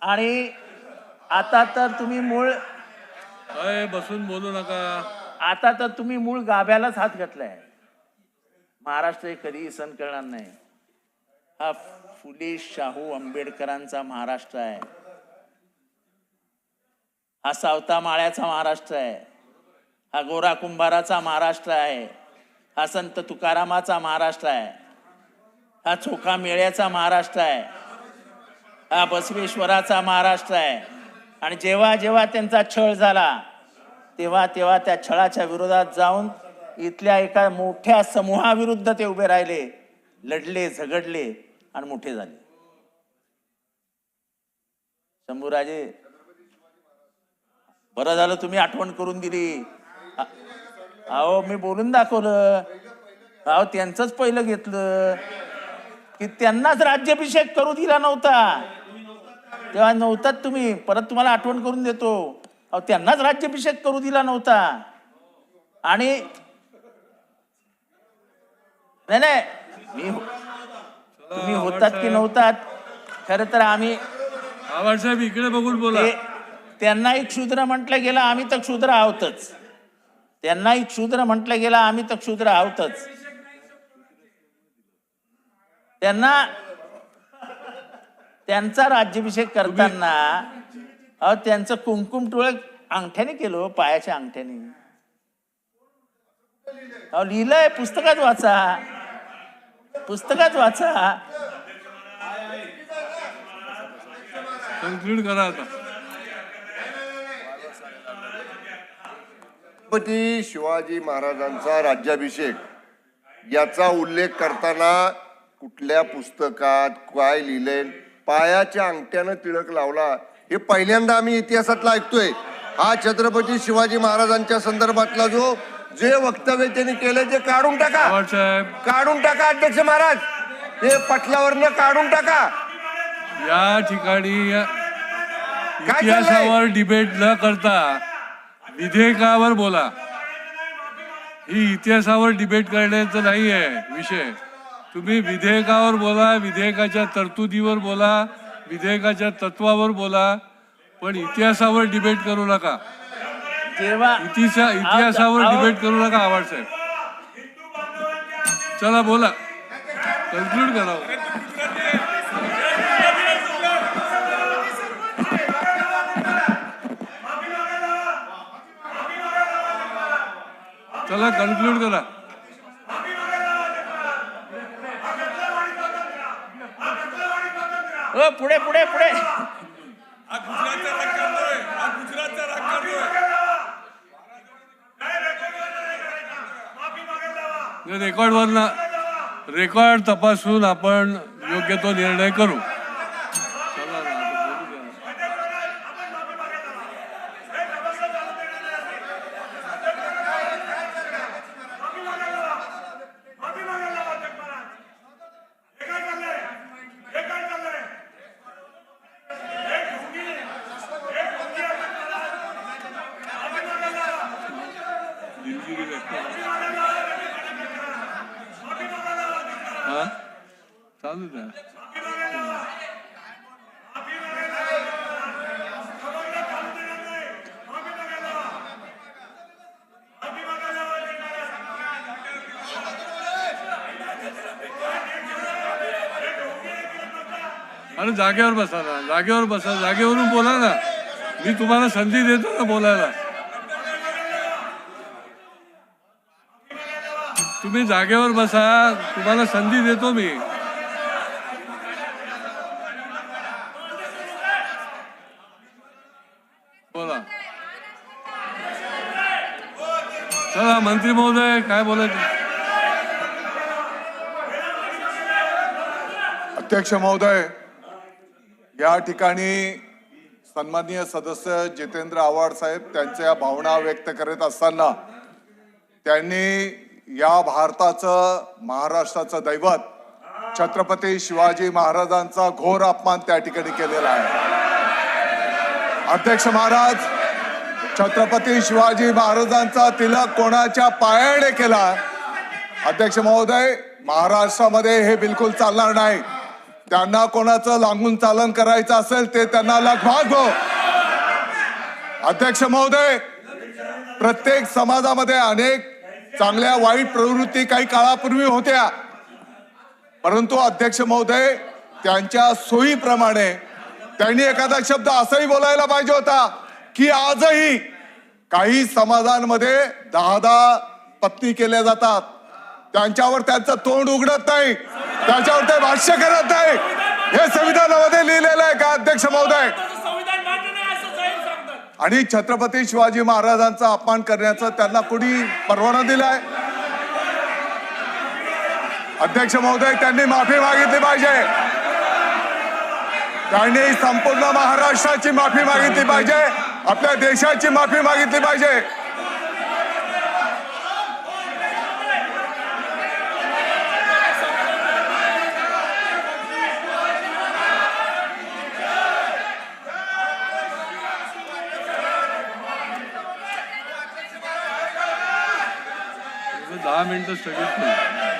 आणि आता तर तुम्ही मूळ बसून बोलू नका. आता तर तुम्ही मूळ गाभ्यालाच हात घातलाय. महाराष्ट्र हे कधीही सण करणार नाही. हा फुले शाहू आंबेडकरांचा महाराष्ट्र आहे. हा सावता माळ्याचा महाराष्ट्र आहे. हा गोरा कुंभाराचा महाराष्ट्र आहे. हा संत तुकारामाचा महाराष्ट्र आहे. हा चोखा मेळ्याचा महाराष्ट्र आहे. हा बसवेश्वराचा महाराष्ट्र आहे. आणि जेव्हा जेव्हा त्यांचा छळ झाला तेव्हा तेव्हा त्या छळाच्या विरोधात जाऊन इथल्या एका मोठ्या समूहाविरुद्ध ते उभे राहिले, लढले, झगडले आणि मोठे झाले. शंभूराजे, बरं झालं तुम्ही आठवण करून दिली. अहो मी बोलून दाखवलं. अहो त्यांचंच पहिलं घेतलं की त्यांनाच राज्याभिषेक करू दिला नव्हता. तेव्हा नव्हतात तुम्ही. परत तुम्हाला आठवण करून देतो. अहो त्यांनाच राज्याभिषेक करू दिला नव्हता. आणि नाही नाही तुम्ही होतात की नव्हतात, खरं तर आम्ही साहेब इकडे बघून बोला. त्यांनाही क्षुद्र म्हटलं गेलं, आम्ही तर क्षुद्र आहोतच. त्यांनाही क्षुद्र म्हटलं गेलं, आम्ही तर क्षुद्र आहोतच. त्यांचा राज्याभिषेक करताना अहो त्यांचं कुंकुम टोळ अंगठ्याने केलं, पायाच्या अंगठ्याने. अहो लिहिलंय, पुस्तकात वाचा, पुस्तकात वाचा. कन्क्लूड करा आता. छत्रपती शिवाजी महाराजांचा राज्याभिषेक याचा उल्लेख करताना कुठल्या पुस्तकात काय लिहिलंय, पायाच्या अंगठ्यानं टिळक लावला, हे पहिल्यांदा आम्ही इतिहासातला ऐकतोय. हा छत्रपती शिवाजी महाराजांच्या संदर्भातला जे वक्तव्य त्यांनी केले ते काढून टाका, काढून टाका अध्यक्ष महाराज. ते पटलावरनं काढून टाका. या ठिकाणी इतिहासावर डिबेट न करता विधेयकावर बोला. ही इतिहासावर डिबेट करण्याचं नाही आहे विषय. तुम्ही विधेयकावर बोला, विधेयकाच्या तरतुदीवर बोला, विधेयकाच्या तत्वावर बोला, पण इतिहासावर डिबेट करू नका. इतिहासावर डिबेट करू नका. आवाड साहेब चला बोला, कन्क्लूड करा. चला कन्क्लूड करा. पुढे पुढे पुढे. रेकॉर्ड तपासून आपण योग्य तो निर्णय करू. चालू द्या. अरे जागेवर बसा ना, जागेवर बसा, जागेवरून बोला ना. मी तुम्हाला संधी देतो ना बोलायला. तुम्ही जागेवर बसा, तुम्हाला संधी देतो मी. बोला. चला मंत्री महोदय काय बोलायचं. अध्यक्ष महोदय, या ठिकाणी सन्माननीय सदस्य जितेंद्र आव्हाड साहेब त्यांच्या भावना व्यक्त करत असताना त्यांनी या भारताचं, महाराष्ट्राचं दैवत छत्रपती शिवाजी महाराजांचा घोर अपमान त्या ठिकाणी केलेला आहे. अध्यक्ष महाराज, छत्रपती शिवाजी महाराजांचा तिलक कोणाच्या पायाने केला. अध्यक्ष महोदय, महाराष्ट्रामध्ये हे बिलकुल चालणार नाही. त्यांना कोणाचं लागून चालन करायचं असेल ते त्यांना भाग हो. अध्यक्ष महोदय, प्रत्येक समाजामध्ये अनेक चांगल्या वाईट प्रवृत्ती काही काळापूर्वी होत्या, परंतु अध्यक्ष महोदय त्यांच्या सोयीप्रमाणे त्यांनी एखादा शब्द असंही बोलायला पाहिजे होता की आजही काही समाजांमध्ये 10 पत्नी केल्या जातात, त्यांच्यावर त्यांचं तोंड उघडत नाही, त्याच्यावर ते भाष्य करत नाही. हे संविधानामध्ये लिहिलेलं आहे का अध्यक्ष महोदय? आणि छत्रपती शिवाजी महाराजांचा अपमान करण्याचा त्यांना कोणी परवाना दिलाय? अध्यक्ष महोदय, त्यांनी माफी मागितली पाहिजे. त्यांनी संपूर्ण महाराष्ट्राची माफी मागितली पाहिजे, आपल्या देशाची माफी मागितली पाहिजे. दहा मिनिटं स्थगित केली.